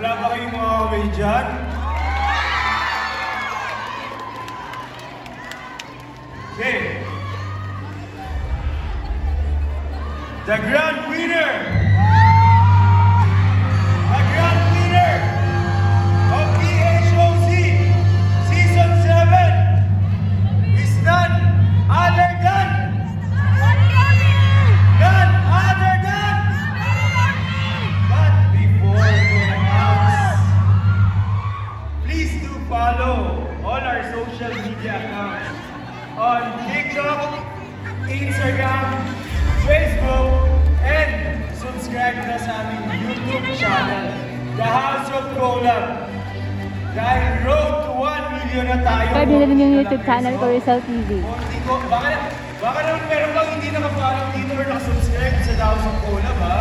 Wala ba kayong mga kamay dyan? Okay. The grand winner! The grand winner of PHOC Season 7 is none other than but before we announce, please do follow all our social media accounts on TikTok, Instagram, Facebook, and subscribe na sa aming YouTube channel, The House of Collab. Dahil road to 1 million na tayo. Subscribe nyo din yung YouTube channel ko, Rizal TV. Baka naman meron bang hindi nakafollow dito or nakasubscribe sa The House of Collab, ha?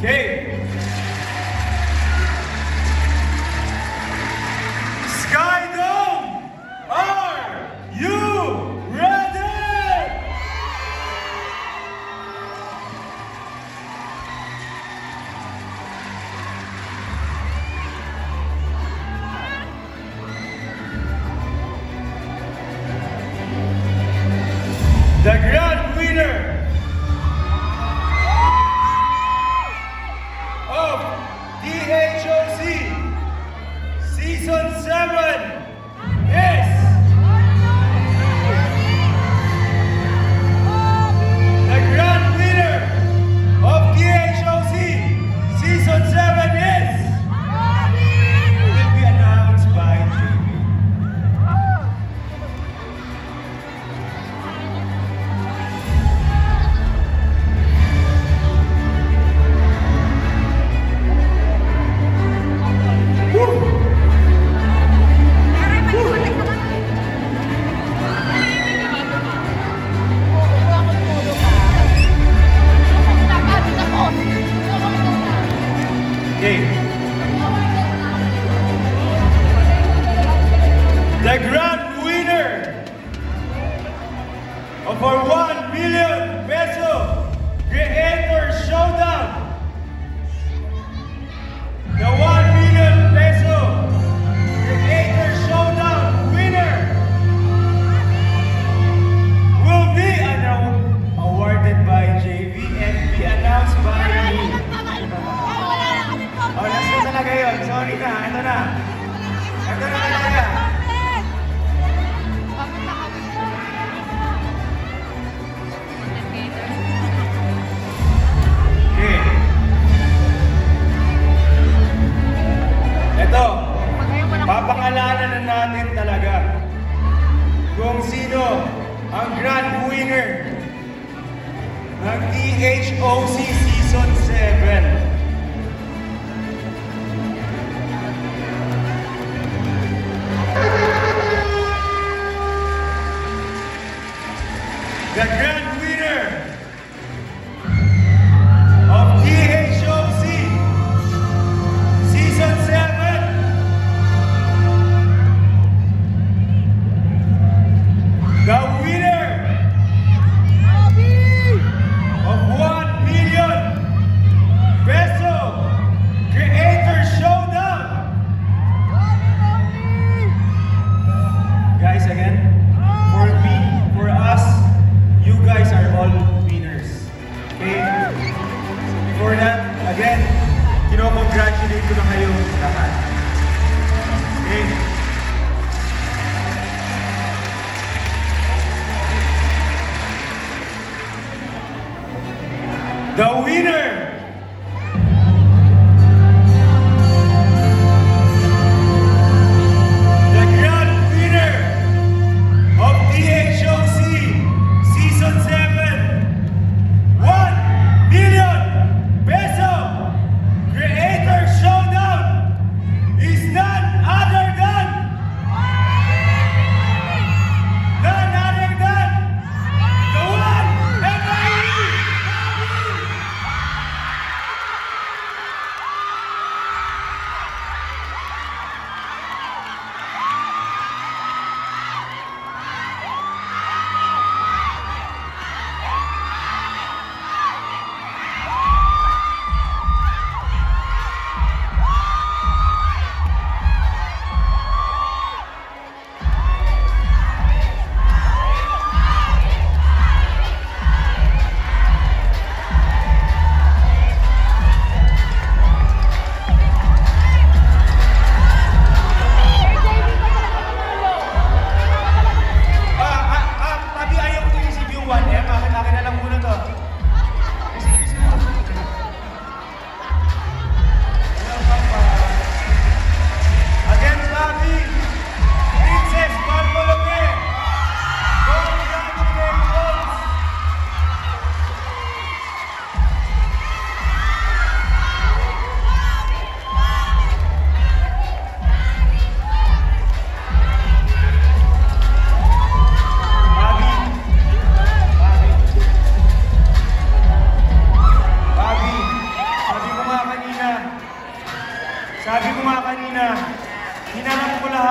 Okay. Skydome, are you ready? The grand winner of DHOC Season 7 is the grand winner of DHOC Season 7 is will be announced by JB. The grand winner of our 1 million peso Creator Showdown, the 1 million peso Creator Showdown winner will be awarded by JV and be announced by me. Oh, last na talaga yun. Sorry na. Ito na. Ito na talaga. Okay. Ito. Papangalanan na natin talaga kung sino ang grand winner ng DHOC Season 7. The grand winner of DHOC Season 7 the winner of 1 million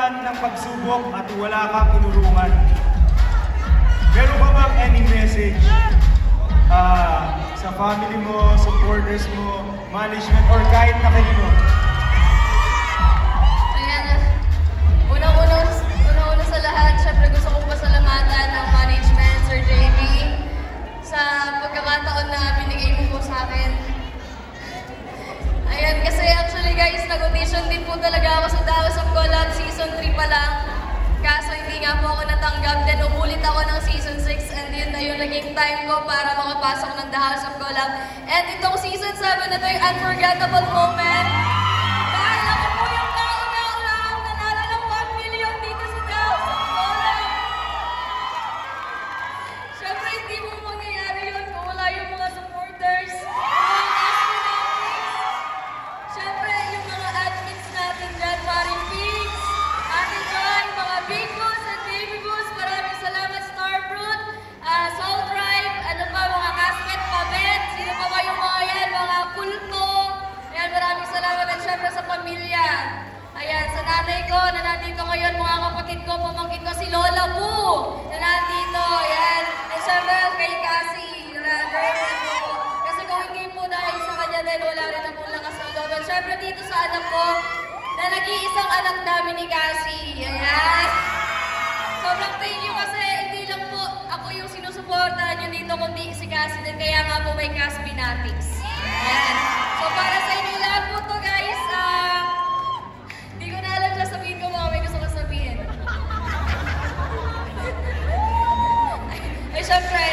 lahat ng pagsubok at wala kang inurungan. Meron ka bang any message sa family mo, supporters mo, management, or kahit na kanino? Ayan, una-una sa lahat, syempre gusto kong pasalamatan ng management, Sir JB, sa pagkakataon na binigay mo po sa akin. Ayan, kasi actually guys, nag-audition din po talaga ako sa House of Collab Season 3 pa lang. Kaso hindi nga po ako natanggap, then umulit ako ng Season 6 and yun na yung naging time ko para makapasok ng The House of Collab. And itong Season 7 na to yung unforgettable moment. Dahil ako po yung kauna-unang nanalo ng 1 million dito sa The House of Collab. Siyempre hindi mo mangyayari yun kung wala yung mga supporters, yung mga astronauts. Siyempre yung mga admins natin dyan, Maring Pigs, Ate Joy, mga Big Boss at Baby Boss, maraming salamat, Starfruit, Soul Tribe, ano pa, mga Casket, Pabet, sino pa ba yung mga yan, mga Kulto. Ayan, maraming salamat at syempre sa pamilya. Ayan, sa nanay ko na nandito ngayon, mga kapatid ko, pamangkin ko si Lola Po na nandito. Ayan, at syempre kay Cassie, na girlfriend ko. Kasi kung hindi po dahil sa kanya din, wala rin akong lakas ng loob. At syempre dito sa anak ko, na nag-iisang anak namin ni Cassie. Ayan. Sobrang thank you kasi hindi lang po ako yung sinusuportahan nyo dito, kundi si Cassie din. Kaya nga po may Cass Binatics. Ayan. So para sa inyo lahat po to guys, hindi ko na alam sasabihin ko mga may gusto ko sabihin. Ay syempre,